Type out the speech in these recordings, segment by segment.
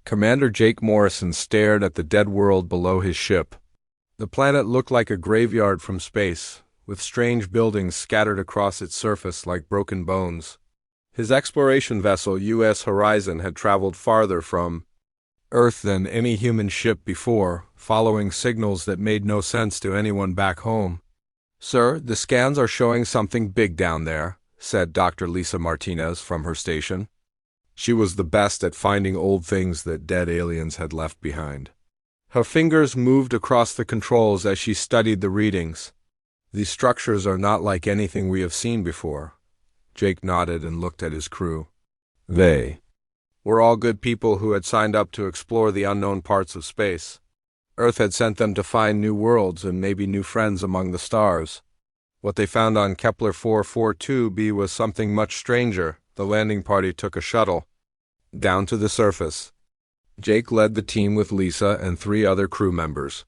Commander Jake Morrison stared at the dead world below his ship. The planet looked like a graveyard from space, with strange buildings scattered across its surface like broken bones. His exploration vessel, U.S. Horizon, had traveled farther from Earth than any human ship before, following signals that made no sense to anyone back home. "Sir, the scans are showing something big down there," said Dr. Lisa Martinez from her station. She was the best at finding old things that dead aliens had left behind. Her fingers moved across the controls as she studied the readings. "These structures are not like anything we have seen before." Jake nodded and looked at his crew. They were all good people who had signed up to explore the unknown parts of space. Earth had sent them to find new worlds and maybe new friends among the stars. What they found on Kepler 442b was something much stranger. The landing party took a shuttle down to the surface. Jake led the team with Lisa and 3 other crew members.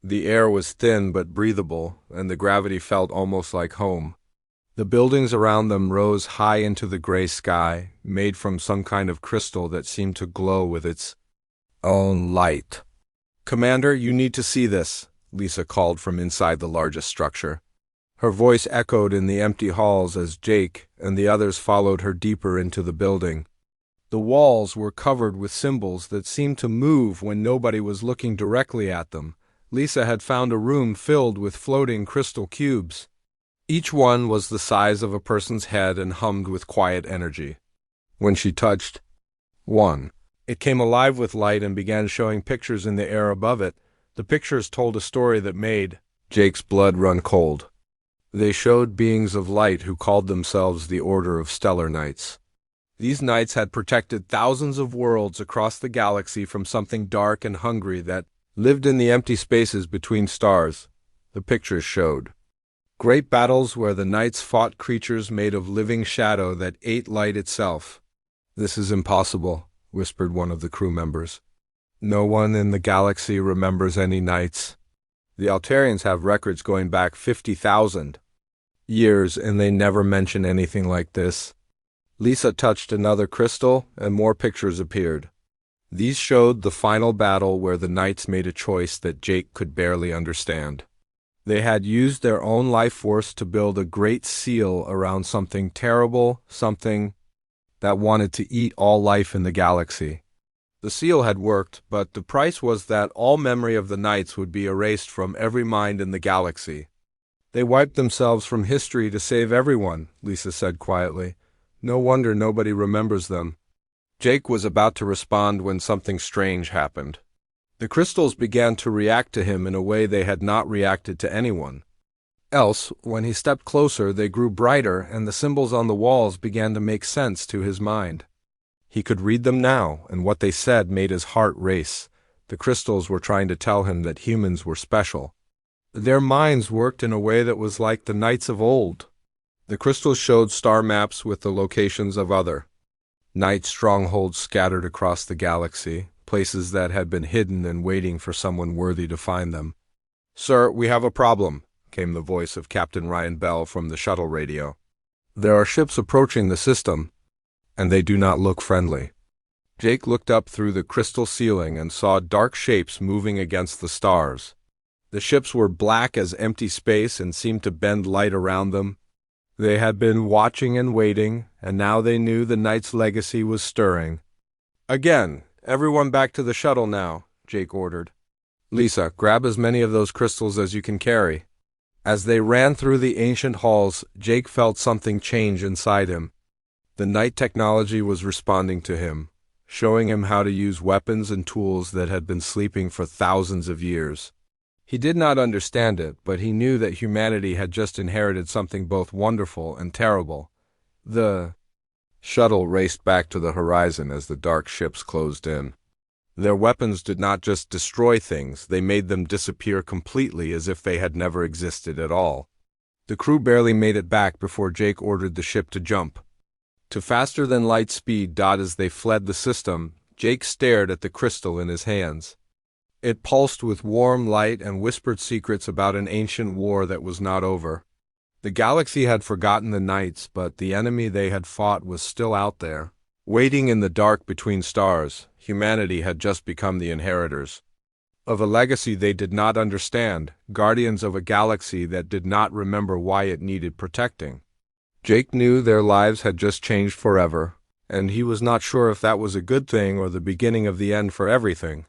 The air was thin but breathable, and the gravity felt almost like home. The buildings around them rose high into the gray sky, made from some kind of crystal that seemed to glow with its own light. "Commander, you need to see this," Lisa called from inside the largest structure. Her voice echoed in the empty halls as Jake and the others followed her deeper into the building. The walls were covered with symbols that seemed to move when nobody was looking directly at them. Lisa had found a room filled with floating crystal cubes. Each one was the size of a person's head and hummed with quiet energy. When she touched one, it came alive with light and began showing pictures in the air above it. The pictures told a story that made Jake's blood run cold. They showed beings of light who called themselves the Order of Stellar Knights. These knights had protected thousands of worlds across the galaxy from something dark and hungry that lived in the empty spaces between stars. The pictures showed great battles where the knights fought creatures made of living shadow that ate light itself. "This is impossible," whispered one of the crew members. "No one in the galaxy remembers any knights. The Altarians have records going back 50,000 years, and they never mention anything like this." Lisa touched another crystal, and more pictures appeared. These showed the final battle where the knights made a choice that Jake could barely understand. They had used their own life force to build a great seal around something terrible, something that wanted to eat all life in the galaxy. The seal had worked, but the price was that all memory of the knights would be erased from every mind in the galaxy. "They wiped themselves from history to save everyone," Lisa said quietly. "No wonder nobody remembers them." Jake was about to respond when something strange happened. The crystals began to react to him in a way they had not reacted to anyone else. When he stepped closer, they grew brighter, and the symbols on the walls began to make sense to his mind. He could read them now, and what they said made his heart race. The crystals were trying to tell him that humans were special. Their minds worked in a way that was like the knights of old. The crystals showed star maps with the locations of other night strongholds scattered across the galaxy, places that had been hidden and waiting for someone worthy to find them. "Sir, we have a problem," came the voice of Captain Ryan Bell from the shuttle radio. "There are ships approaching the system, and they do not look friendly." Jake looked up through the crystal ceiling and saw dark shapes moving against the stars. The ships were black as empty space and seemed to bend light around them. They had been watching and waiting, and now they knew the Knight's legacy was stirring. "Again, everyone back to the shuttle now," Jake ordered. "Lisa, grab as many of those crystals as you can carry." As they ran through the ancient halls, Jake felt something change inside him. The Knight technology was responding to him, showing him how to use weapons and tools that had been sleeping for thousands of years. He did not understand it, but he knew that humanity had just inherited something both wonderful and terrible. The shuttle raced back to the horizon as the dark ships closed in. Their weapons did not just destroy things, they made them disappear completely as if they had never existed at all. The crew barely made it back before Jake ordered the ship to jump to faster-than-light speed. As they fled the system, Jake stared at the crystal in his hands. It pulsed with warm light and whispered secrets about an ancient war that was not over. The galaxy had forgotten the Knights, but the enemy they had fought was still out there, waiting in the dark between stars. Humanity had just become the inheritors of a legacy they did not understand, guardians of a galaxy that did not remember why it needed protecting. Jake knew their lives had just changed forever, and he was not sure if that was a good thing or the beginning of the end for everything.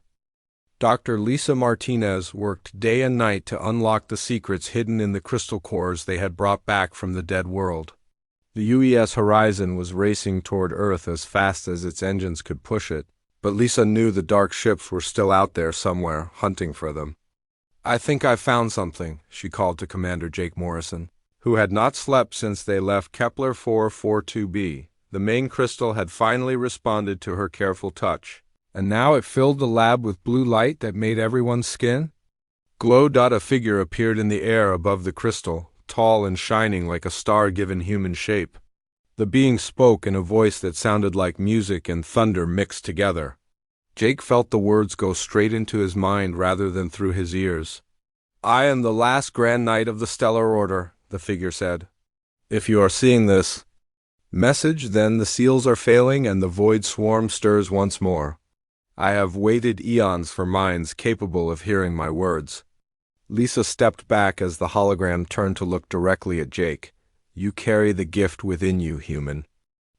Dr. Lisa Martinez worked day and night to unlock the secrets hidden in the crystal cores they had brought back from the dead world. The UES Horizon was racing toward Earth as fast as its engines could push it, but Lisa knew the dark ships were still out there somewhere, hunting for them. "I think I've found something," she called to Commander Jake Morrison, who had not slept since they left Kepler 442b. The main crystal had finally responded to her careful touch, and now it filled the lab with blue light that made everyone's skin glow. A figure appeared in the air above the crystal, tall and shining like a star given human shape. The being spoke in a voice that sounded like music and thunder mixed together. Jake felt the words go straight into his mind rather than through his ears. "I am the last Grand Knight of the Stellar Order," the figure said. "If you are seeing this message, then the seals are failing and the void swarm stirs once more. I have waited eons for minds capable of hearing my words." Lisa stepped back as the hologram turned to look directly at Jake. "You carry the gift within you, human.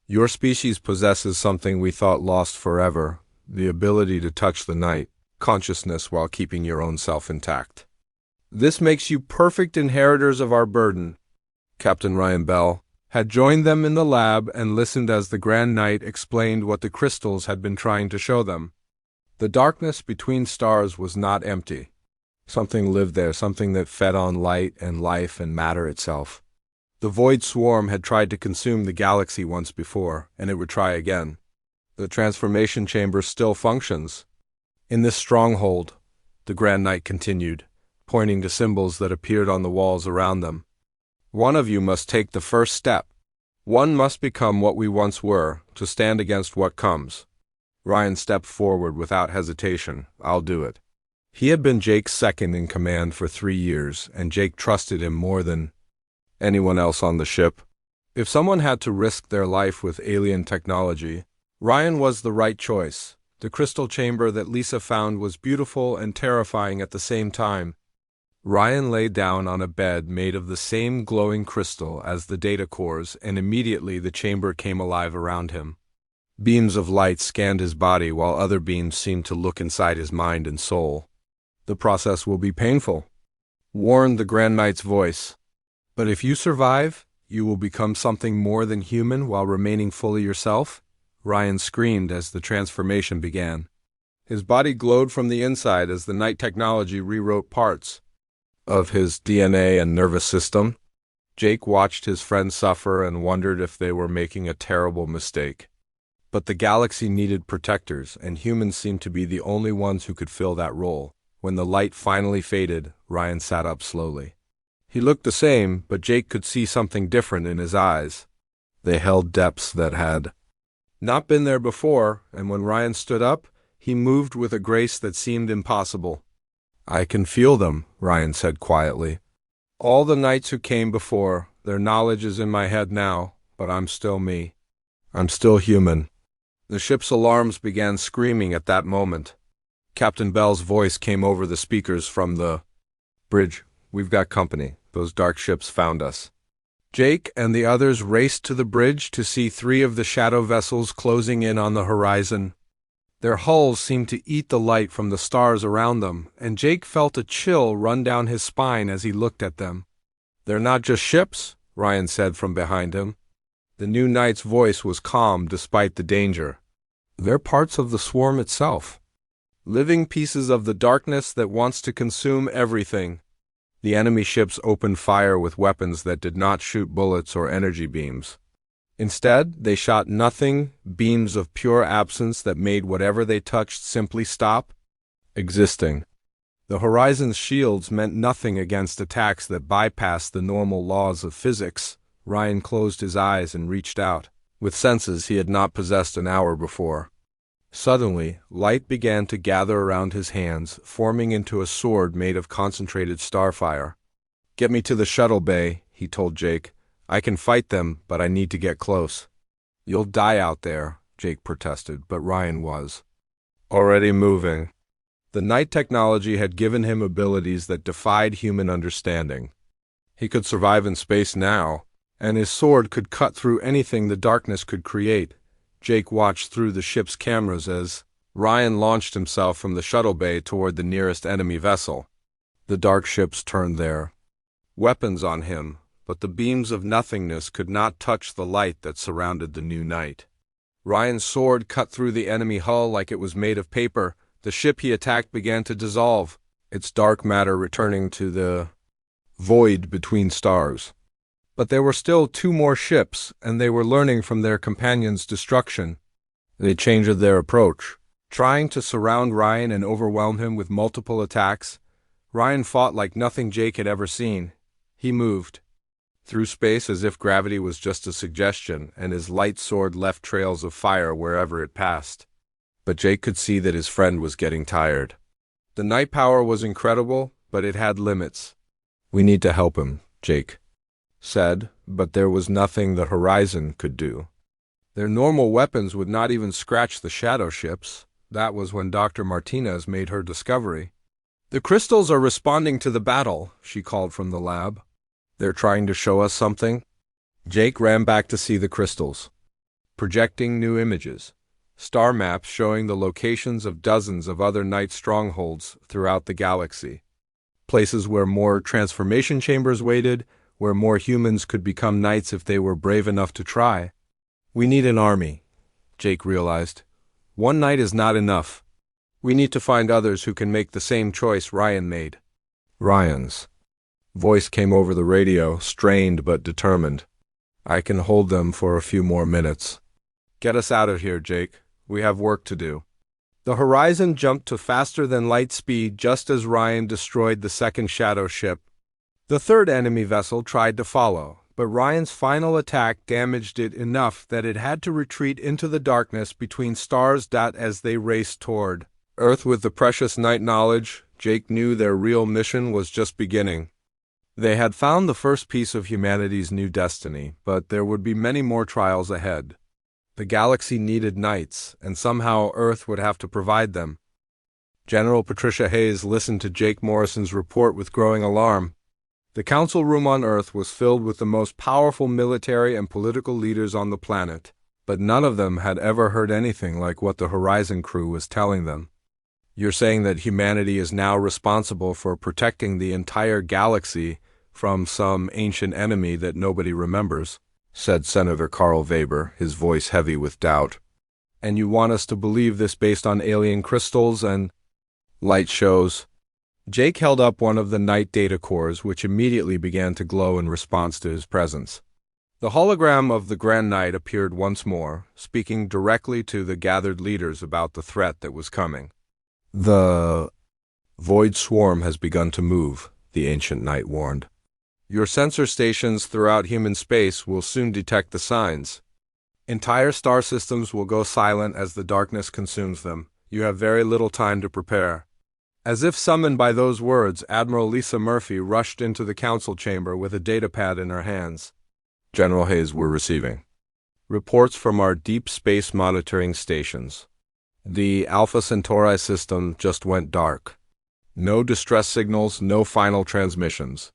Your species possesses something we thought lost forever, the ability to touch the night, consciousness while keeping your own self intact. This makes you perfect inheritors of our burden." Captain Ryan Bell had joined them in the lab and listened as the Grand Knight explained what the crystals had been trying to show them. The darkness between stars was not empty. Something lived there, something that fed on light and life and matter itself. The void swarm had tried to consume the galaxy once before, and it would try again. The transformation chamber still functions. "In this stronghold," the Grand Knight continued, pointing to symbols that appeared on the walls around them, "one of you must take the first step. One must become what we once were, to stand against what comes." Ryan stepped forward without hesitation. "I'll do it." He had been Jake's second in command for 3 years, and Jake trusted him more than anyone else on the ship. If someone had to risk their life with alien technology, Ryan was the right choice. The crystal chamber that Lisa found was beautiful and terrifying at the same time. Ryan lay down on a bed made of the same glowing crystal as the data cores, and immediately the chamber came alive around him. Beams of light scanned his body while other beams seemed to look inside his mind and soul. "The process will be painful," warned the Grand Knight's voice. "But if you survive, you will become something more than human while remaining fully yourself." Ryan screamed as the transformation began. His body glowed from the inside as the night technology rewrote parts of his DNA and nervous system. Jake watched his friend suffer and wondered if they were making a terrible mistake. But the galaxy needed protectors, and humans seemed to be the only ones who could fill that role. When the light finally faded, Ryan sat up slowly. He looked the same, but Jake could see something different in his eyes. They held depths that had not been there before, and when Ryan stood up, he moved with a grace that seemed impossible. "I can feel them," Ryan said quietly. "All the knights who came before, their knowledge is in my head now, but I'm still me. I'm still human." The ship's alarms began screaming at that moment. Captain Bell's voice came over the speakers from the bridge. "We've got company. Those dark ships found us." Jake and the others raced to the bridge to see 3 of the shadow vessels closing in on the horizon. Their hulls seemed to eat the light from the stars around them, and Jake felt a chill run down his spine as he looked at them. "They're not just ships," Ryan said from behind him. The new knight's voice was calm despite the danger. "They're parts of the swarm itself. Living pieces of the darkness that wants to consume everything." The enemy ships opened fire with weapons that did not shoot bullets or energy beams. Instead, they shot nothing, beams of pure absence that made whatever they touched simply stop existing. The horizon's shields meant nothing against attacks that bypassed the normal laws of physics. Ryan closed his eyes and reached out, with senses he had not possessed an hour before. Suddenly, light began to gather around his hands, forming into a sword made of concentrated starfire. "Get me to the shuttle bay," he told Jake. "I can fight them, but I need to get close." "You'll die out there," Jake protested, but Ryan was Already moving. The night technology had given him abilities that defied human understanding. He could survive in space now, and his sword could cut through anything the darkness could create. Jake watched through the ship's cameras as Ryan launched himself from the shuttle bay toward the nearest enemy vessel. The dark ships turned their weapons on him, but the beams of nothingness could not touch the light that surrounded the new night. Ryan's sword cut through the enemy hull like it was made of paper. The ship he attacked began to dissolve, its dark matter returning to the void between stars. But there were still 2 more ships, and they were learning from their companions' destruction. They changed their approach, trying to surround Ryan and overwhelm him with multiple attacks. Ryan fought like nothing Jake had ever seen. He moved through space as if gravity was just a suggestion, and his light sword left trails of fire wherever it passed. But Jake could see that his friend was getting tired. The night power was incredible, but it had limits. "We need to help him," Jake said, but there was nothing the Horizon could do. Their normal weapons would not even scratch the shadow ships. That was when Dr. Martinez made her discovery. "The crystals are responding to the battle," she called from the lab. "They're trying to show us something." Jake ran back to see the crystals, projecting new images. Star maps showing the locations of dozens of other night strongholds throughout the galaxy. Places where more transformation chambers waited, where more humans could become knights if they were brave enough to try. "We need an army," Jake realized. "One knight is not enough. We need to find others who can make the same choice Ryan made." Ryan's voice came over the radio, strained but determined. "I can hold them for a few more minutes. Get us out of here, Jake. We have work to do." The Horizon jumped to faster than light speed just as Ryan destroyed the second shadow ship. The third enemy vessel tried to follow, but Ryan's final attack damaged it enough that it had to retreat into the darkness between stars. As they raced toward Earth with the precious night knowledge, Jake knew their real mission was just beginning. They had found the first piece of humanity's new destiny, but there would be many more trials ahead. The galaxy needed knights, and somehow Earth would have to provide them. General Patricia Hayes listened to Jake Morrison's report with growing alarm. The council room on Earth was filled with the most powerful military and political leaders on the planet, but none of them had ever heard anything like what the Horizon crew was telling them. "You're saying that humanity is now responsible for protecting the entire galaxy from some ancient enemy that nobody remembers," said Senator Carl Weber, his voice heavy with doubt. "And you want us to believe this based on alien crystals and light shows?" Jake held up one of the night data cores, which immediately began to glow in response to his presence. The hologram of the Grand Knight appeared once more, speaking directly to the gathered leaders about the threat that was coming. "The void swarm has begun to move," the ancient knight warned. "Your sensor stations throughout human space will soon detect the signs. Entire star systems will go silent as the darkness consumes them. You have very little time to prepare." As if summoned by those words, Admiral Lisa Murphy rushed into the council chamber with a datapad in her hands. "General Hayes, we're receiving reports from our deep space monitoring stations. The Alpha Centauri system just went dark. No distress signals, no final transmissions.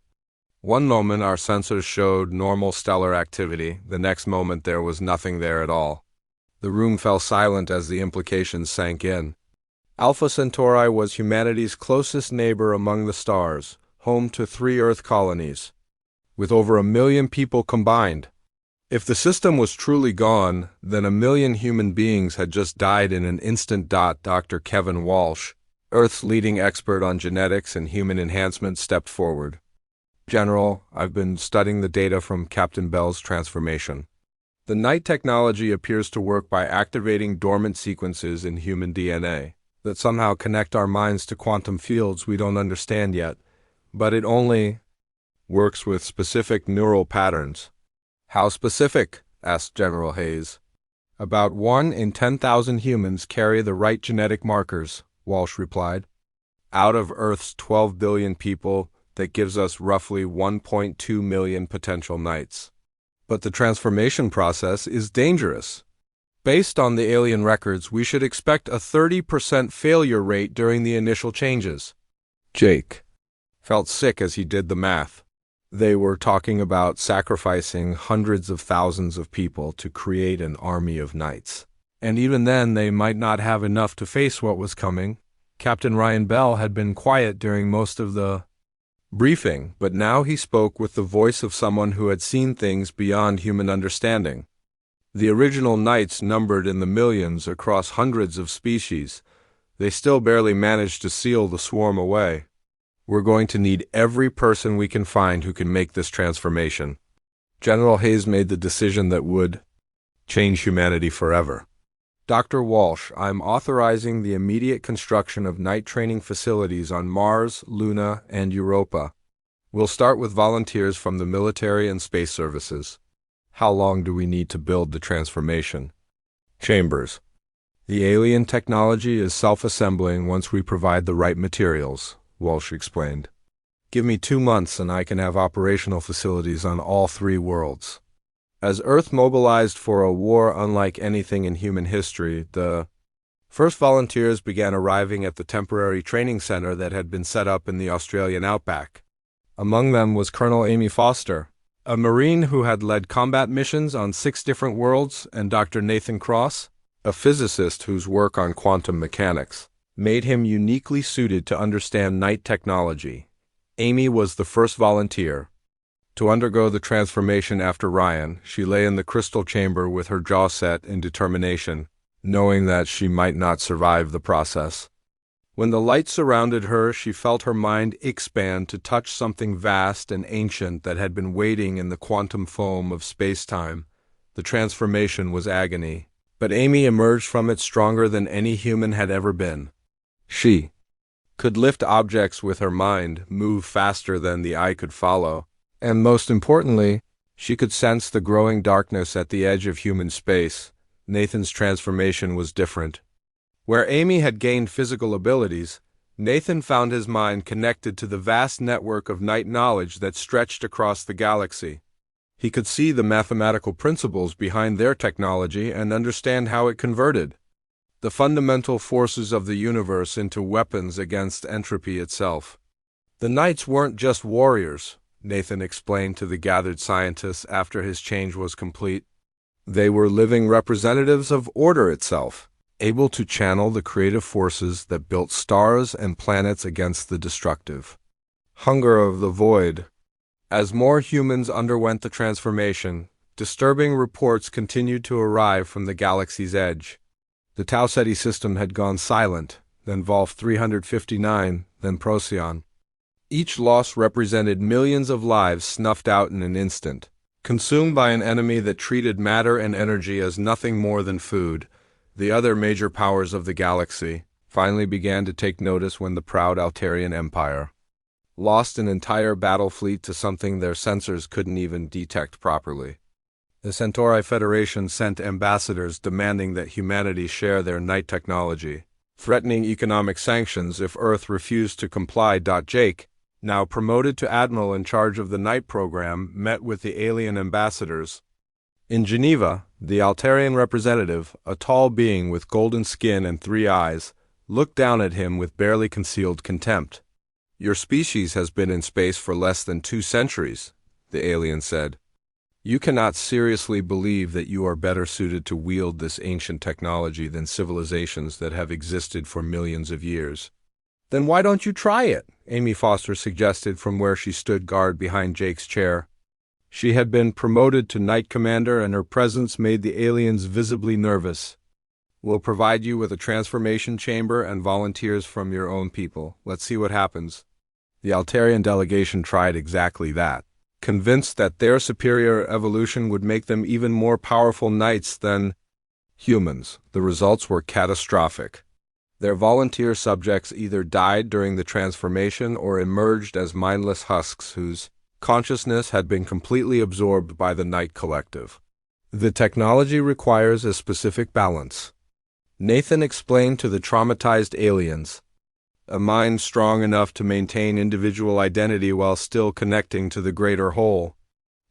One moment our sensors showed normal stellar activity, the next moment there was nothing there at all." The room fell silent as the implications sank in. Alpha Centauri was humanity's closest neighbor among the stars, home to 3 Earth colonies, with over 1 million people combined. If the system was truly gone, then 1 million human beings had just died in an instant. Dr. Kevin Walsh, Earth's leading expert on genetics and human enhancement, stepped forward. "General, I've been studying the data from Captain Bell's transformation. The night technology appears to work by activating dormant sequences in human DNA that somehow connect our minds to quantum fields we don't understand yet, but it only works with specific neural patterns." "How specific?" asked General Hayes. "About 1 in 10,000 humans carry the right genetic markers," Walsh replied. "Out of Earth's 12 billion people, that gives us roughly 1.2 million potential knights. But the transformation process is dangerous. Based on the alien records, we should expect a 30% failure rate during the initial changes. Jake felt sick as he did the math. They were talking about sacrificing hundreds of thousands of people to create an army of knights. And even then, they might not have enough to face what was coming. Captain Ryan Bell had been quiet during most of the briefing, but now he spoke with the voice of someone who had seen things beyond human understanding. The original knights numbered in the millions across hundreds of species. They still barely managed to seal the swarm away. We're going to need every person we can find who can make this transformation. General Hayes made the decision that would change humanity forever. Dr. Walsh, I'm authorizing the immediate construction of knight training facilities on Mars, Luna, and Europa. We'll start with volunteers from the military and space services. How long do we need to build the transformation chambers? The alien technology is self-assembling once we provide the right materials, Walsh explained. Give me 2 months and I can have operational facilities on all 3 worlds. As Earth mobilized for a war unlike anything in human history, the first volunteers began arriving at the temporary training center that had been set up in the Australian outback. Among them was Colonel Amy Foster, a Marine who had led combat missions on 6 different worlds, and Dr. Nathan Cross, a physicist whose work on quantum mechanics made him uniquely suited to understand knight technology. Amy was the first volunteer to undergo the transformation after Ryan. She lay in the crystal chamber with her jaw set in determination, knowing that she might not survive the process. When the light surrounded her, she felt her mind expand to touch something vast and ancient that had been waiting in the quantum foam of space-time. The transformation was agony, but Amy emerged from it stronger than any human had ever been. She could lift objects with her mind, move faster than the eye could follow, and most importantly, she could sense the growing darkness at the edge of human space. Nathan's transformation was different. Where Amy had gained physical abilities, Nathan found his mind connected to the vast network of knight knowledge that stretched across the galaxy. He could see the mathematical principles behind their technology and understand how it converted the fundamental forces of the universe into weapons against entropy itself. The knights weren't just warriors, Nathan explained to the gathered scientists after his change was complete. They were living representatives of order itself, able to channel the creative forces that built stars and planets against the destructive hunger of the void. As more humans underwent the transformation, disturbing reports continued to arrive from the galaxy's edge. The Tau Ceti system had gone silent, then Volf 359, then Procyon. Each loss represented millions of lives snuffed out in an instant, consumed by an enemy that treated matter and energy as nothing more than food. The other major powers of the galaxy finally began to take notice when the proud Altarian Empire lost an entire battle fleet to something their sensors couldn't even detect properly. The Centauri Federation sent ambassadors demanding that humanity share their knight technology, threatening economic sanctions if Earth refused to comply. Jake, now promoted to admiral in charge of the knight program, met with the alien ambassadors. In Geneva, the Altarian representative, a tall being with golden skin and 3 eyes, looked down at him with barely concealed contempt. "Your species has been in space for less than 2 centuries, the alien said. "You cannot seriously believe that you are better suited to wield this ancient technology than civilizations that have existed for millions of years." "Then why don't you try it?" Amy Foster suggested from where she stood guard behind Jake's chair. She had been promoted to Knight Commander, and her presence made the aliens visibly nervous. "We'll provide you with a transformation chamber and volunteers from your own people. Let's see what happens." The Altarian delegation tried exactly that, convinced that their superior evolution would make them even more powerful knights than humans. The results were catastrophic. Their volunteer subjects either died during the transformation or emerged as mindless husks whose consciousness had been completely absorbed by the Knight Collective. "The technology requires a specific balance," Nathan explained to the traumatized aliens. "A mind strong enough to maintain individual identity while still connecting to the greater whole."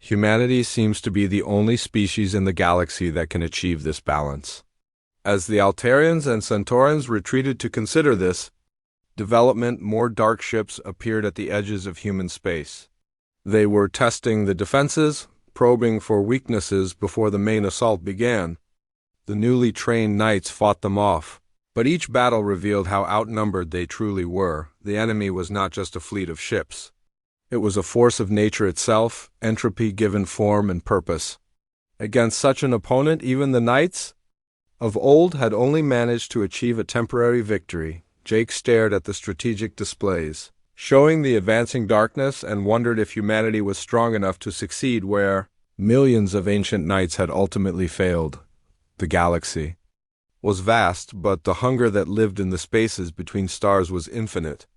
Humanity seems to be the only species in the galaxy that can achieve this balance. As the Altarians and Centaurans retreated to consider this development, more dark ships appeared at the edges of human space. They were testing the defenses, probing for weaknesses before the main assault began. The newly trained knights fought them off, but each battle revealed how outnumbered they truly were. The enemy was not just a fleet of ships. It was a force of nature itself, entropy given form and purpose. Against such an opponent, even the knights of old had only managed to achieve a temporary victory. Jake stared at the strategic displays, showing the advancing darkness, and wondered if humanity was strong enough to succeed where millions of ancient knights had ultimately failed. The galaxy was vast, but the hunger that lived in the spaces between stars was infinite.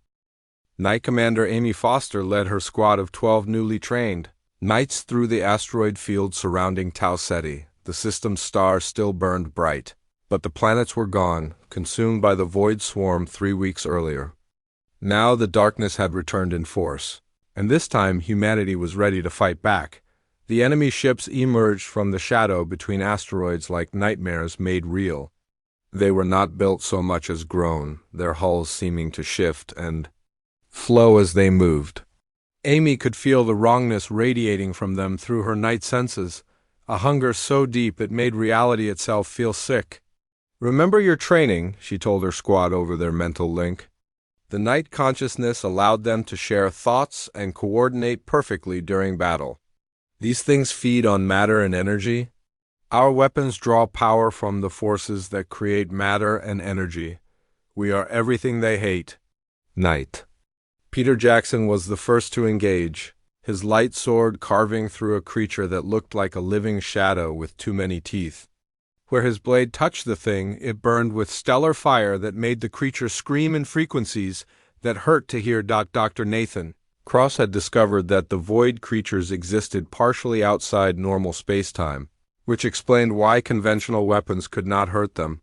Knight Commander Amy Foster led her squad of 12 newly trained knights through the asteroid field surrounding Tau Ceti. The system's stars still burned bright, but the planets were gone, consumed by the void swarm 3 weeks earlier. Now the darkness had returned in force, and this time humanity was ready to fight back. The enemy ships emerged from the shadow between asteroids like nightmares made real. They were not built so much as grown, their hulls seeming to shift and flow as they moved. Amy could feel the wrongness radiating from them through her night senses, a hunger so deep it made reality itself feel sick. "Remember your training," she told her squad over their mental link. The night consciousness allowed them to share thoughts and coordinate perfectly during battle. These things feed on matter and energy. Our weapons draw power from the forces that create matter and energy. We are everything they hate. Night. Peter Jackson was the first to engage, his light sword carving through a creature that looked like a living shadow with too many teeth. Where his blade touched the thing, it burned with stellar fire that made the creature scream in frequencies that hurt to hear. Dr. Nathan Cross had discovered that the void creatures existed partially outside normal space-time, which explained why conventional weapons could not hurt them.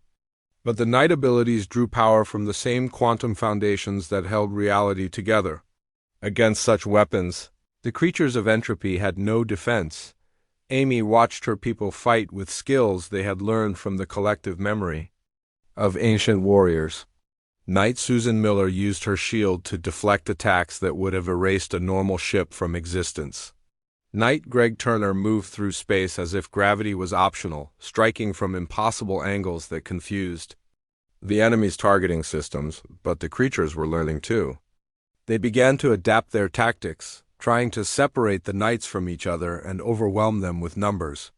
But the night abilities drew power from the same quantum foundations that held reality together. Against such weapons, the creatures of entropy had no defense. Amy watched her people fight with skills they had learned from the collective memory of ancient warriors. Knight Susan Miller used her shield to deflect attacks that would have erased a normal ship from existence. Knight Greg Turner moved through space as if gravity was optional, striking from impossible angles that confused the enemy's targeting systems, but the creatures were learning too. They began to adapt their tactics, trying to separate the knights from each other and overwhelm them with numbers.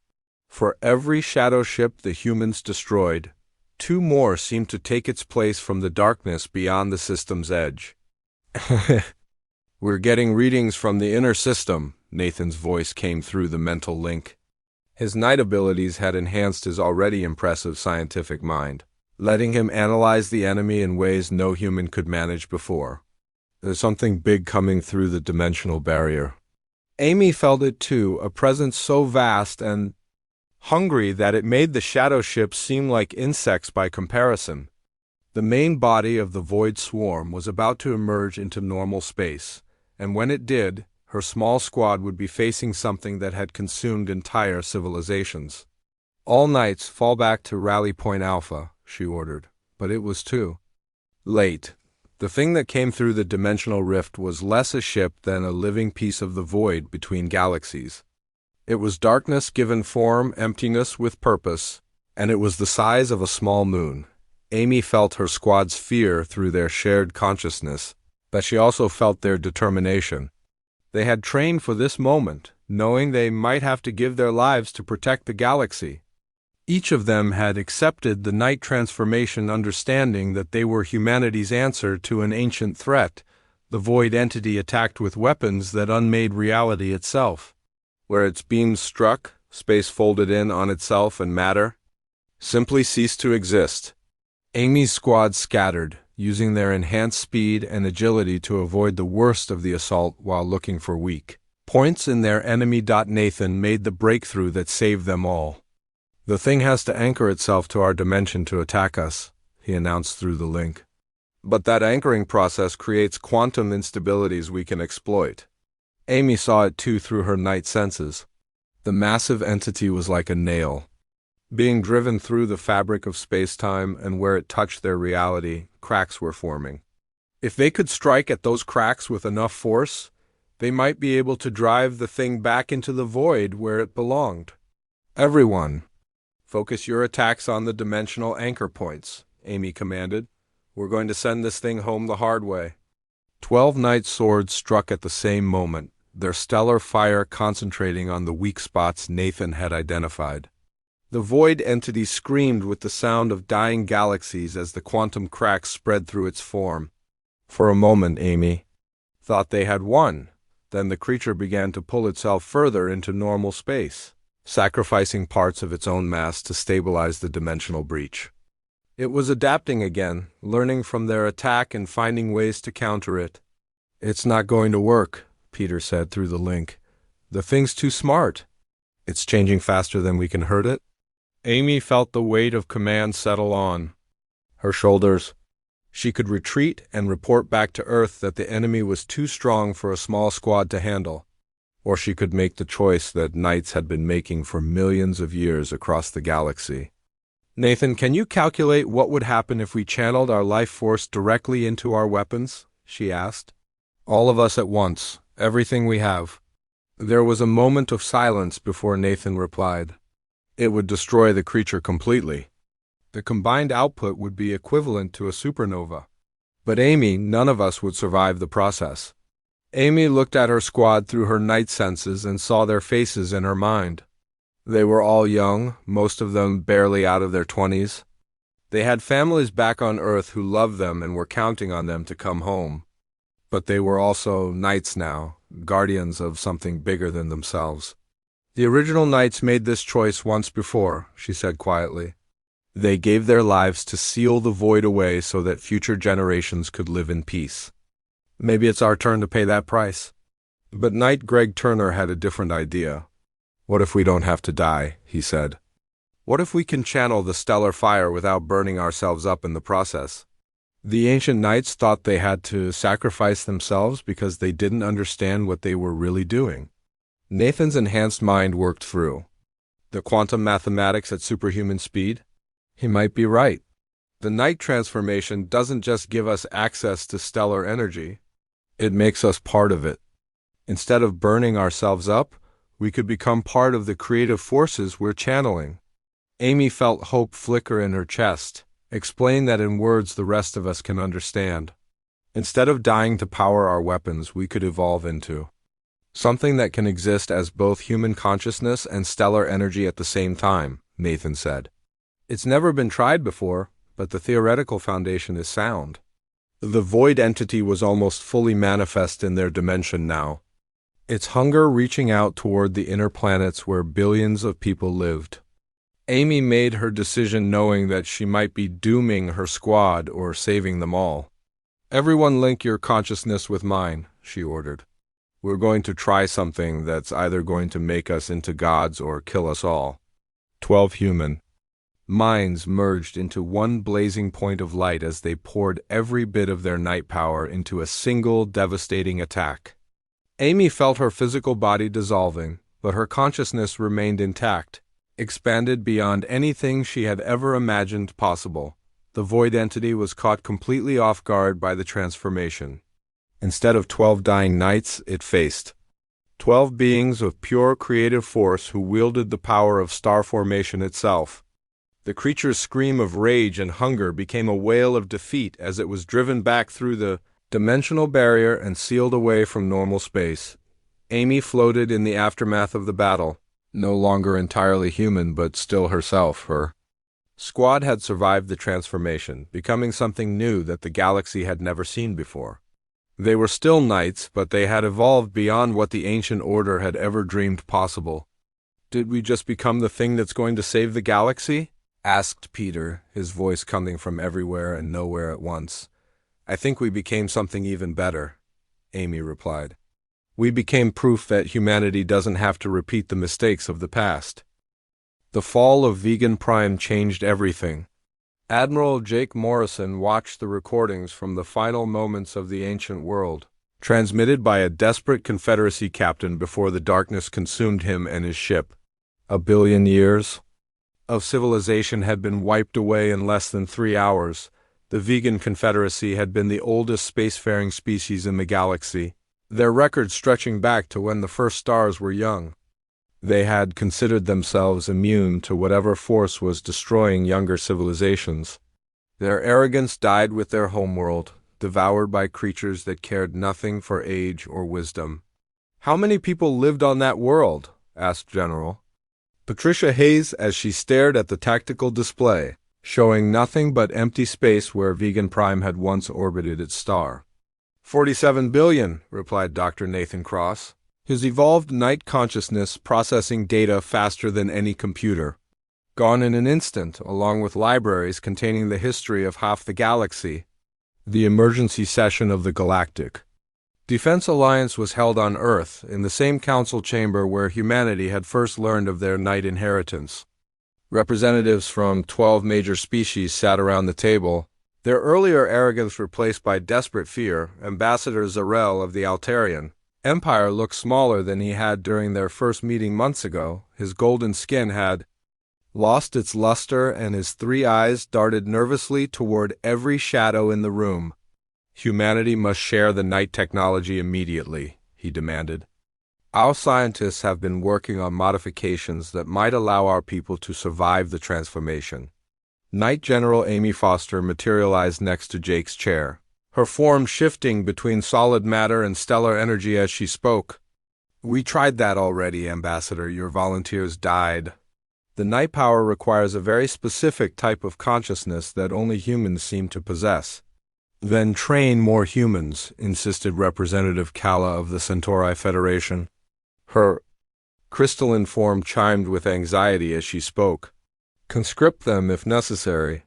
For every shadow ship the humans destroyed, 2 more seemed to take its place from the darkness beyond the system's edge. "We're getting readings from the inner system," Nathan's voice came through the mental link. His night abilities had enhanced his already impressive scientific mind, letting him analyze the enemy in ways no human could manage before. "There's something big coming through the dimensional barrier." Amy felt it too, a presence so vast and hungry that it made the shadow ships seem like insects by comparison. The main body of the void swarm was about to emerge into normal space, and when it did, her small squad would be facing something that had consumed entire civilizations. "All knights fall back to Rally Point Alpha," she ordered, but it was too late. The thing that came through the dimensional rift was less a ship than a living piece of the void between galaxies. It was darkness given form, emptiness with purpose, and it was the size of a small moon. Amy felt her squad's fear through their shared consciousness, but she also felt their determination. They had trained for this moment, knowing they might have to give their lives to protect the galaxy. Each of them had accepted the night transformation, understanding that they were humanity's answer to an ancient threat, the void entity attacked with weapons that unmade reality itself. Where its beams struck, space folded in on itself and matter simply ceased to exist. Amy's squad scattered, using their enhanced speed and agility to avoid the worst of the assault while looking for weak points in their enemy. Nathan made the breakthrough that saved them all. "The thing has to anchor itself to our dimension to attack us," he announced through the link. "But that anchoring process creates quantum instabilities we can exploit." Amy saw it too through her night senses. The massive entity was like a nail, being driven through the fabric of space-time, and where it touched their reality, cracks were forming. If they could strike at those cracks with enough force, they might be able to drive the thing back into the void where it belonged. Everyone, focus your attacks on the dimensional anchor points, Amy commanded. We're going to send this thing home the hard way. 12 knight swords struck at the same moment, their stellar fire concentrating on the weak spots Nathan had identified. The void entity screamed with the sound of dying galaxies as the quantum cracks spread through its form. For a moment, Amy thought they had won. Then the creature began to pull itself further into normal space, sacrificing parts of its own mass to stabilize the dimensional breach. It was adapting again, learning from their attack and finding ways to counter it. It's not going to work, Peter said through the link. The thing's too smart. It's changing faster than we can hurt it. Amy felt the weight of command settle on her shoulders. She could retreat and report back to Earth that the enemy was too strong for a small squad to handle. Or she could make the choice that knights had been making for millions of years across the galaxy. Nathan, can you calculate what would happen if we channeled our life force directly into our weapons? She asked. All of us at once, everything we have. There was a moment of silence before Nathan replied. It would destroy the creature completely. The combined output would be equivalent to a supernova. But Amy, none of us would survive the process. Amy looked at her squad through her night senses and saw their faces in her mind. They were all young, most of them barely out of their 20s. They had families back on Earth who loved them and were counting on them to come home. But they were also knights now, guardians of something bigger than themselves. The original knights made this choice once before, she said quietly. They gave their lives to seal the void away so that future generations could live in peace. Maybe it's our turn to pay that price. But Knight Greg Turner had a different idea. What if we don't have to die, he said. What if we can channel the stellar fire without burning ourselves up in the process? The ancient knights thought they had to sacrifice themselves because they didn't understand what they were really doing. Nathan's enhanced mind worked through. The quantum mathematics at superhuman speed? He might be right. The Knight transformation doesn't just give us access to stellar energy. It makes us part of it. Instead of burning ourselves up, we could become part of the creative forces we're channeling. Amy felt hope flicker in her chest. Explain that in words the rest of us can understand. Instead of dying to power our weapons, we could evolve into something that can exist as both human consciousness and stellar energy at the same time, Nathan said. It's never been tried before, but the theoretical foundation is sound. The void entity was almost fully manifest in their dimension now, its hunger reaching out toward the inner planets where billions of people lived. Amy made her decision knowing that she might be dooming her squad or saving them all. Everyone link your consciousness with mine, she ordered. We're going to try something that's either going to make us into gods or kill us all. 12 human minds merged into one blazing point of light as they poured every bit of their night power into a single devastating attack. Amy felt her physical body dissolving, but her consciousness remained intact, expanded beyond anything she had ever imagined possible. The void entity was caught completely off guard by the transformation. Instead of 12 dying knights, it faced 12 beings of pure creative force who wielded the power of star formation itself. The creature's scream of rage and hunger became a wail of defeat as it was driven back through the dimensional barrier and sealed away from normal space. Amy floated in the aftermath of the battle, no longer entirely human but still herself. Her squad had survived the transformation, becoming something new that the galaxy had never seen before. They were still knights, but they had evolved beyond what the ancient order had ever dreamed possible. Did we just become the thing that's going to save the galaxy? Asked Peter, his voice coming from everywhere and nowhere at once. I think we became something even better, Amy replied. We became proof that humanity doesn't have to repeat the mistakes of the past. The fall of Vegan Prime changed everything. Admiral Jake Morrison watched the recordings from the final moments of the ancient world. transmitted by a desperate Confederacy captain before the darkness consumed him and his ship. 1 billion years of civilization had been wiped away in less than 3 hours. The vegan Confederacy had been the oldest spacefaring species in the galaxy, their record stretching back to when the first stars were young. They had considered themselves immune to whatever force was destroying younger civilizations. Their arrogance died with their homeworld, devoured by creatures that cared nothing for age or wisdom. "How many people lived on that world?" asked General Patricia Hayes as she stared at the tactical display, showing nothing but empty space where Vegan Prime had once orbited its star. 47 billion, replied Dr. Nathan Cross, his evolved night consciousness processing data faster than any computer. Gone in an instant, along with libraries containing the history of half the galaxy. The emergency session of the Galactic Defense Alliance was held on Earth, in the same council chamber where humanity had first learned of their night inheritance. Representatives from 12 major species sat around the table, their earlier arrogance replaced by desperate fear. Ambassador Zarel of the Altarian Empire looked smaller than he had during their first meeting months ago. His golden skin had lost its luster, and his 3 eyes darted nervously toward every shadow in the room. Humanity must share the night technology immediately, he demanded. Our scientists have been working on modifications that might allow our people to survive the transformation. Knight General Amy Foster materialized next to Jake's chair, her form shifting between solid matter and stellar energy as she spoke. "We tried that already, Ambassador. Your volunteers died. The night power requires a very specific type of consciousness that only humans seem to possess." "Then train more humans," insisted Representative Kala of the Centauri Federation. Her crystalline form chimed with anxiety as she spoke. "Conscript them if necessary.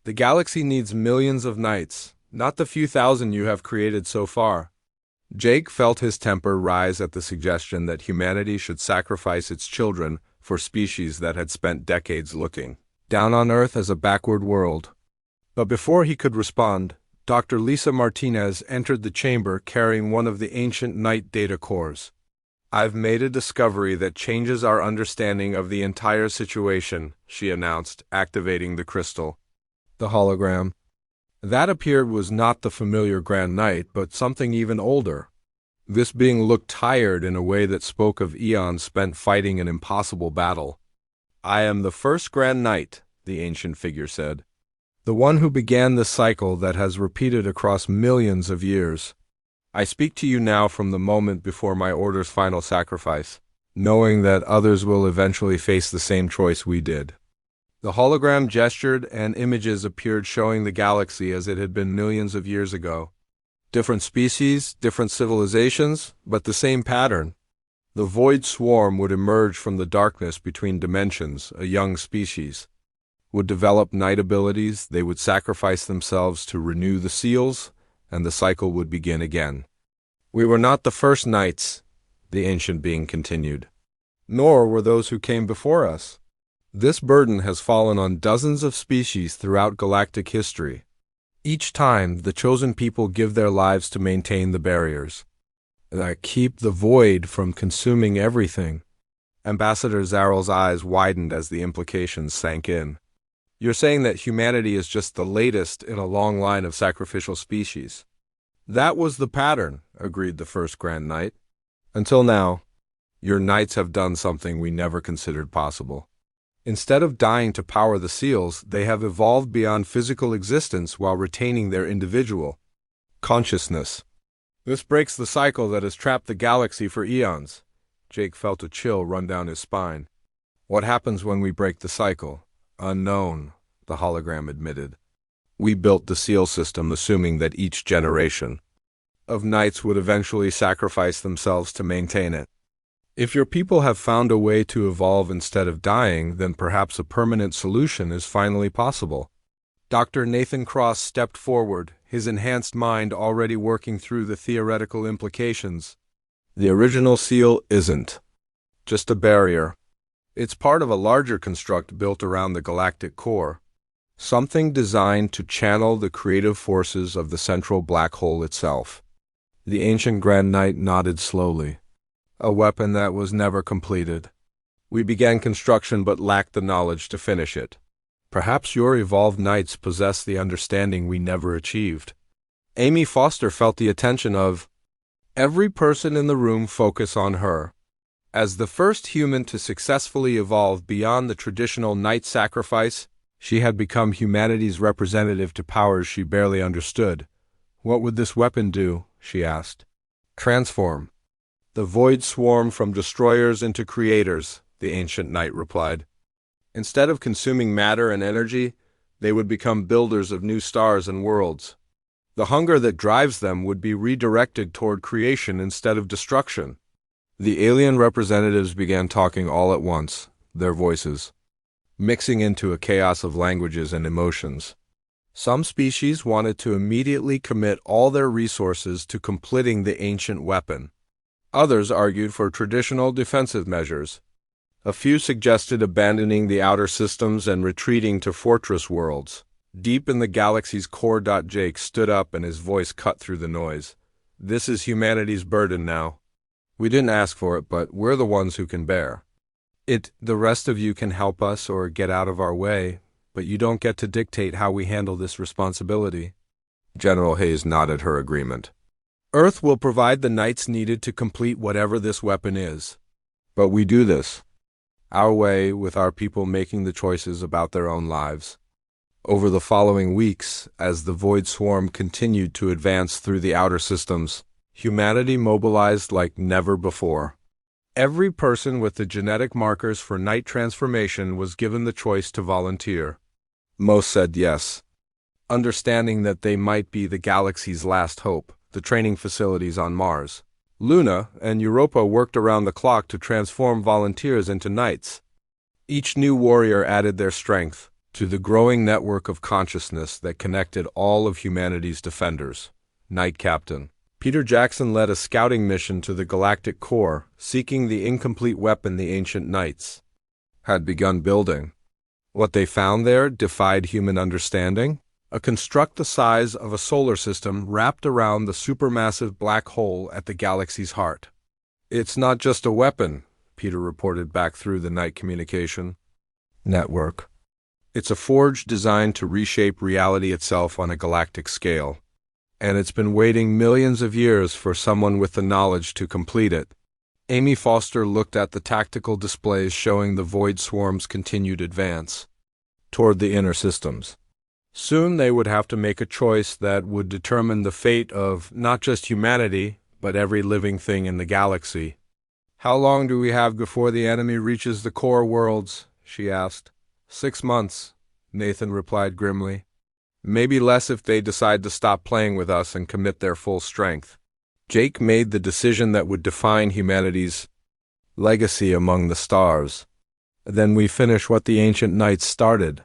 The galaxy needs millions of knights, not the few thousand you have created so far." Jake felt his temper rise at the suggestion that humanity should sacrifice its children for species that had spent decades looking down on Earth as a backward world. But before he could respond, Dr. Lisa Martinez entered the chamber carrying one of the ancient night data cores. "I've made a discovery that changes our understanding of the entire situation," she announced, activating the crystal. The hologram that appeared was not the familiar Grand Knight, but something even older. This being looked tired in a way that spoke of eons spent fighting an impossible battle. "I am the first Grand Knight," the ancient figure said. "The one who began the cycle that has repeated across millions of years. I speak to you now from the moment before my order's final sacrifice, knowing that others will eventually face the same choice we did." The hologram gestured and images appeared showing the galaxy as it had been millions of years ago. Different species, different civilizations, but the same pattern. The void swarm would emerge from the darkness between dimensions, a young species. Would develop night abilities, they would sacrifice themselves to renew the seals, and the cycle would begin again. "We were not the first knights," the ancient being continued. "Nor were those who came before us. This burden has fallen on dozens of species throughout galactic history. Each time, the chosen people give their lives to maintain the barriers that keep the void from consuming everything." Ambassador Zarel's eyes widened as the implications sank in. "You're saying that humanity is just the latest in a long line of sacrificial species?" "That was the pattern," agreed the first Grand Knight. "Until now, your knights have done something we never considered possible. Instead of dying to power the seals, they have evolved beyond physical existence while retaining their individual consciousness. This breaks the cycle that has trapped the galaxy for eons." Jake felt a chill run down his spine. "What happens when we break the cycle?" "Unknown," the hologram admitted. "We built the seal system assuming that each generation of knights would eventually sacrifice themselves to maintain it. If your people have found a way to evolve instead of dying, then perhaps a permanent solution is finally possible." Dr. Nathan Cross stepped forward, his enhanced mind already working through the theoretical implications. "The original seal isn't just a barrier. It's part of a larger construct built around the galactic core, something designed to channel the creative forces of the central black hole itself. The ancient Grand Knight nodded slowly. A weapon that was never completed. We began construction but lacked the knowledge to finish it. Perhaps your evolved knights possess the understanding we never achieved. Amy Foster felt the attention of every person in the room focus on her. As the first human to successfully evolve beyond the traditional knight sacrifice, she had become humanity's representative to powers she barely understood. What would this weapon do? She asked. Transform. The void swarm from destroyers into creators, the ancient knight replied. Instead of consuming matter and energy, they would become builders of new stars and worlds. The hunger that drives them would be redirected toward creation instead of destruction. The alien representatives began talking all at once, their voices mixing into a chaos of languages and emotions. Some species wanted to immediately commit all their resources to completing the ancient weapon. Others argued for traditional defensive measures. A few suggested abandoning the outer systems and retreating to fortress worlds. Deep in the galaxy's core. Jake stood up and his voice cut through the noise. This is humanity's burden now. We didn't ask for it, but we're the ones who can bear it. The rest of you can help us or get out of our way, but you don't get to dictate how we handle this responsibility. General Hayes nodded her agreement. Earth will provide the knights needed to complete whatever this weapon is. But we do this our way, with our people making the choices about their own lives. Over the following weeks, as the Void Swarm continued to advance through the outer systems, humanity mobilized like never before. Every person with the genetic markers for knight transformation was given the choice to volunteer. Most said yes, understanding that they might be the galaxy's last hope. The training facilities on Mars, Luna, and Europa worked around the clock to transform volunteers into knights. Each new warrior added their strength to the growing network of consciousness that connected all of humanity's defenders. Knight Captain Peter Jackson led a scouting mission to the galactic core, seeking the incomplete weapon the ancient knights had begun building. What they found there defied human understanding. A construct the size of a solar system wrapped around the supermassive black hole at the galaxy's heart. It's not just a weapon, Peter reported back through the night communication network. It's a forge designed to reshape reality itself on a galactic scale. And it's been waiting millions of years for someone with the knowledge to complete it. Amy Foster looked at the tactical displays showing the Void Swarm's continued advance toward the inner systems. Soon they would have to make a choice that would determine the fate of not just humanity, but every living thing in the galaxy. How long do we have before the enemy reaches the core worlds? She asked. 6 months, Nathan replied grimly. Maybe less if they decide to stop playing with us and commit their full strength. Jake made the decision that would define humanity's legacy among the stars. Then we finish what the ancient knights started.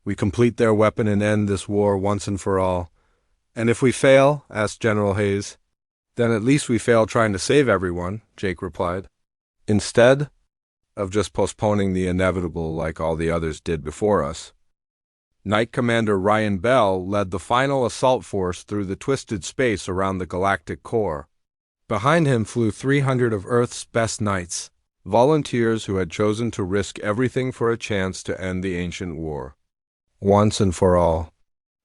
We complete their weapon and end this war once and for all. And if we fail, asked General Hayes, then at least we fail trying to save everyone, Jake replied. Instead of just postponing the inevitable like all the others did before us. Knight Commander Ryan Bell led the final assault force through the twisted space around the galactic core. Behind him flew 300 of Earth's best knights, volunteers who had chosen to risk everything for a chance to end the ancient war. Once and for all.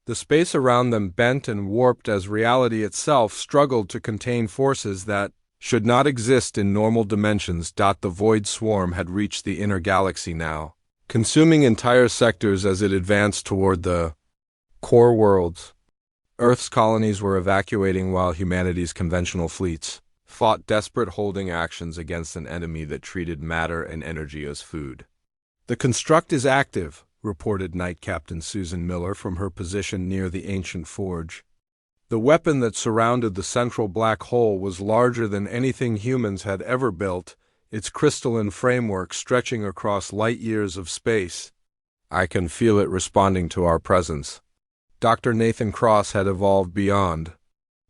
The space around them bent and warped as reality itself struggled to contain forces that should not exist in normal dimensions. The Void Swarm had reached the inner galaxy now, consuming entire sectors as it advanced toward the core worlds. Earth's colonies were evacuating while humanity's conventional fleets fought desperate holding actions against an enemy that treated matter and energy as food. The construct is active, reported Knight Captain Susan Miller from her position near the ancient forge. The weapon that surrounded the central black hole was larger than anything humans had ever built, its crystalline framework stretching across light years of space. I can feel it responding to our presence. Dr. Nathan Cross had evolved beyond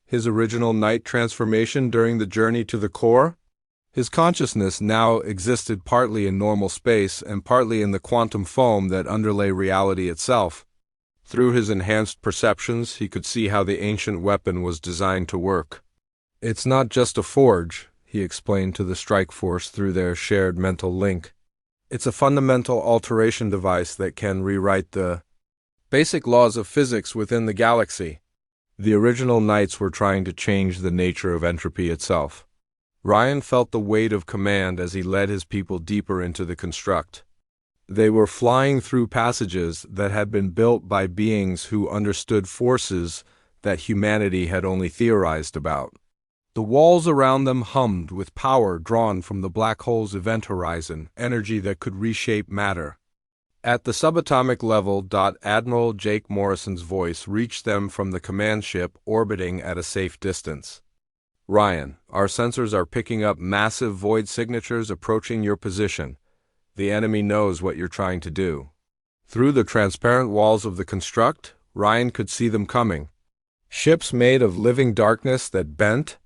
his original knight transformation during the journey to the core. His consciousness now existed partly in normal space and partly in the quantum foam that underlay reality itself. Through his enhanced perceptions, he could see how the ancient weapon was designed to work. It's not just a forge, he explained to the strike force through their shared mental link. It's a fundamental alteration device that can rewrite the basic laws of physics within the galaxy. The original Knights were trying to change the nature of entropy itself. Ryan felt the weight of command as he led his people deeper into the construct. They were flying through passages that had been built by beings who understood forces that humanity had only theorized about. The walls around them hummed with power drawn from the black hole's event horizon, energy that could reshape matter. At the subatomic level, Admiral Jake Morrison's voice reached them from the command ship orbiting at a safe distance. Ryan, our sensors are picking up massive void signatures approaching your position. The enemy knows what you're trying to do. Through the transparent walls of the construct, Ryan could see them coming. Ships made of living darkness that bent,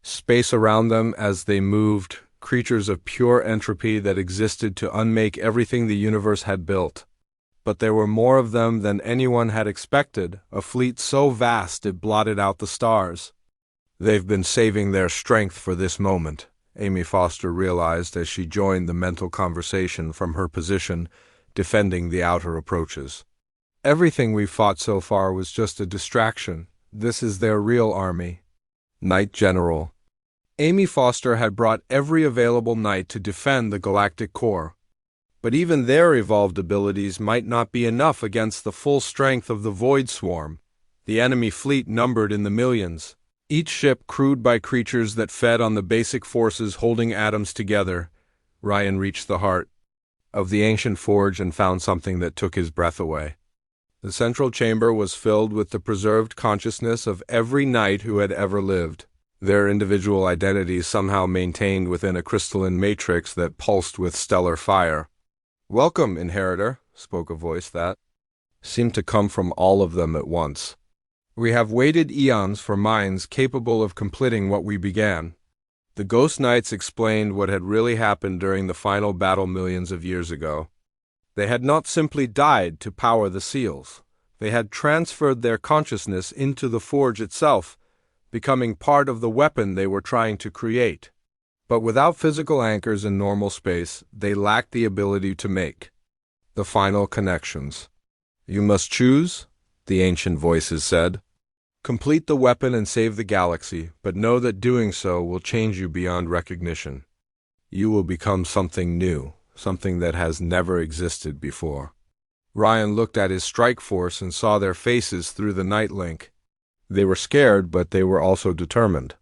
space around them as they moved, creatures of pure entropy that existed to unmake everything the universe had built. But there were more of them than anyone had expected, a fleet so vast it blotted out the stars. They've been saving their strength for this moment, Amy Foster realized as she joined the mental conversation from her position, defending the outer approaches. Everything we've fought so far was just a distraction. This is their real army. Knight General. Amy Foster had brought every available knight to defend the galactic core. But even their evolved abilities might not be enough against the full strength of the Void Swarm. The enemy fleet numbered in the millions. Each ship crewed by creatures that fed on the basic forces holding atoms together. Ryan reached the heart of the ancient forge and found something that took his breath away. The central chamber was filled with the preserved consciousness of every knight who had ever lived, their individual identities somehow maintained within a crystalline matrix that pulsed with stellar fire. "Welcome, Inheritor," spoke a voice that seemed to come from all of them at once. "We have waited eons for minds capable of completing what we began." The Ghost Knights explained what had really happened during the final battle millions of years ago. They had not simply died to power the seals. They had transferred their consciousness into the forge itself, becoming part of the weapon they were trying to create. But without physical anchors in normal space, they lacked the ability to make the final connections. "You must choose," the ancient voices said. "Complete the weapon and save the galaxy, but know that doing so will change you beyond recognition. You will become something new, something that has never existed before." Ryan looked at his strike force and saw their faces through the night link. They were scared, but they were also determined.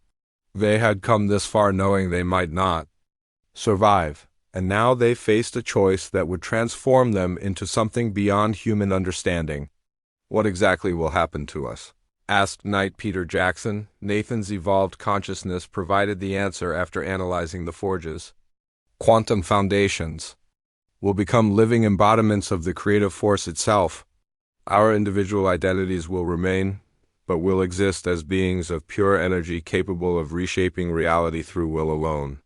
They had come this far knowing they might not survive, and now they faced a choice that would transform them into something beyond human understanding. "What exactly will happen to us?" asked Knight Peter Jackson. Nathan's evolved consciousness provided the answer after analyzing the forges. "Quantum foundations will become living embodiments of the creative force itself. Our individual identities will remain, but will exist as beings of pure energy capable of reshaping reality through will alone."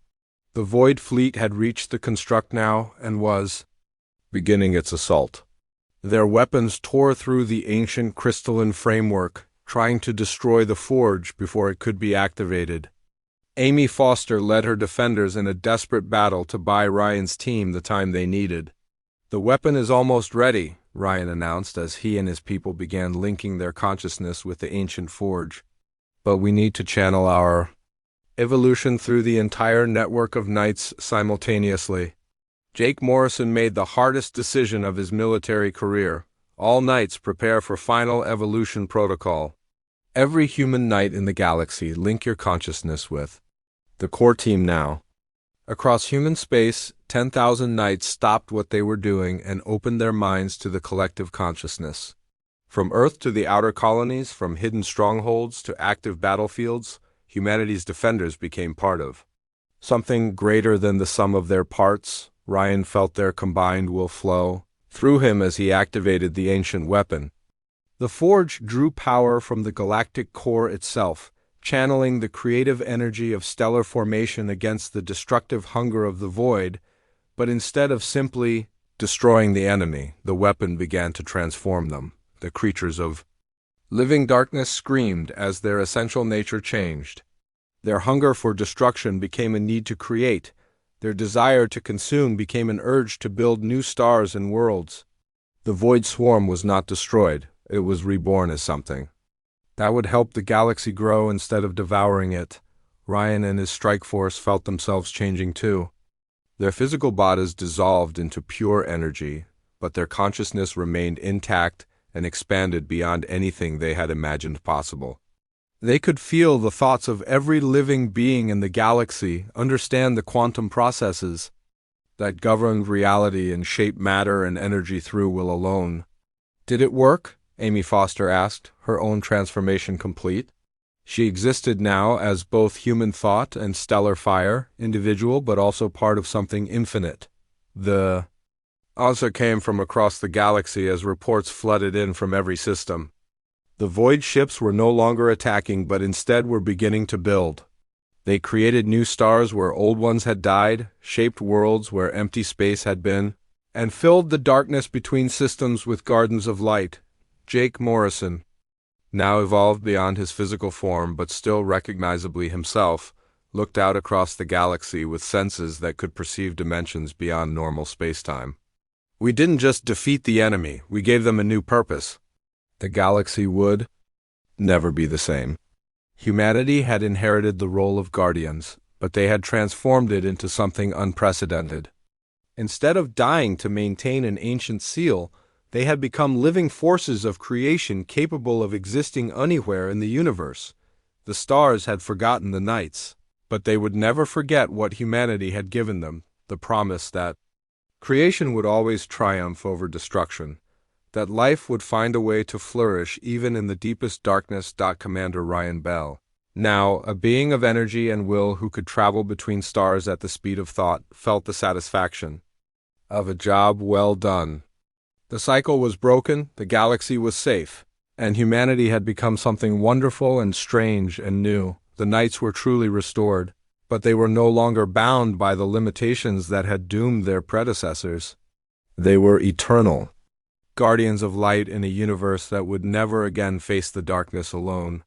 The Void Fleet had reached the construct now and was beginning its assault. Their weapons tore through the ancient crystalline framework, trying to destroy the forge before it could be activated. Amy Foster led her defenders in a desperate battle to buy Ryan's team the time they needed. "The weapon is almost ready," Ryan announced as he and his people began linking their consciousness with the ancient forge. "But we need to channel our evolution through the entire network of knights simultaneously." Jake Morrison made the hardest decision of his military career. All knights prepare for final evolution protocol. Every human knight in the galaxy, link your consciousness with the core team now. Across human space, 10,000 knights stopped what they were doing and opened their minds to the collective consciousness. From Earth to the outer colonies, from hidden strongholds to active battlefields, humanity's defenders became part of something greater than the sum of their parts. Ryan felt their combined will flow through him as he activated the ancient weapon. The forge drew power from the galactic core itself, channeling the creative energy of stellar formation against the destructive hunger of the void, but instead of simply destroying the enemy, the weapon began to transform them. The creatures of living darkness screamed as their essential nature changed. Their hunger for destruction became a need to create. Their desire to consume became an urge to build new stars and worlds. The Void Swarm was not destroyed, it was reborn as something that would help the galaxy grow instead of devouring it. Ryan and his strike force felt themselves changing too. Their physical bodies dissolved into pure energy, but their consciousness remained intact and expanded beyond anything they had imagined possible. They could feel the thoughts of every living being in the galaxy, understand the quantum processes that governed reality and shape matter and energy through will alone. Did it work? Amy Foster asked, her own transformation complete. She existed now as both human thought and stellar fire, individual but also part of something infinite. The answer came from across the galaxy as reports flooded in from every system. The void ships were no longer attacking but instead were beginning to build. They created new stars where old ones had died, shaped worlds where empty space had been, and filled the darkness between systems with gardens of light. Jake Morrison, now evolved beyond his physical form but still recognizably himself, looked out across the galaxy with senses that could perceive dimensions beyond normal spacetime. We didn't just defeat the enemy, we gave them a new purpose. The galaxy would never be the same. Humanity had inherited the role of guardians, but they had transformed it into something unprecedented. Instead of dying to maintain an ancient seal, they had become living forces of creation capable of existing anywhere in the universe. The stars had forgotten the nights, but they would never forget what humanity had given them, the promise that creation would always triumph over destruction, that life would find a way to flourish even in the deepest darkness. Commander Ryan Bell, now a being of energy and will who could travel between stars at the speed of thought, felt the satisfaction of a job well done. The cycle was broken, the galaxy was safe, and humanity had become something wonderful and strange and new. The nights were truly restored, but they were no longer bound by the limitations that had doomed their predecessors. They were eternal, guardians of light in a universe that would never again face the darkness alone.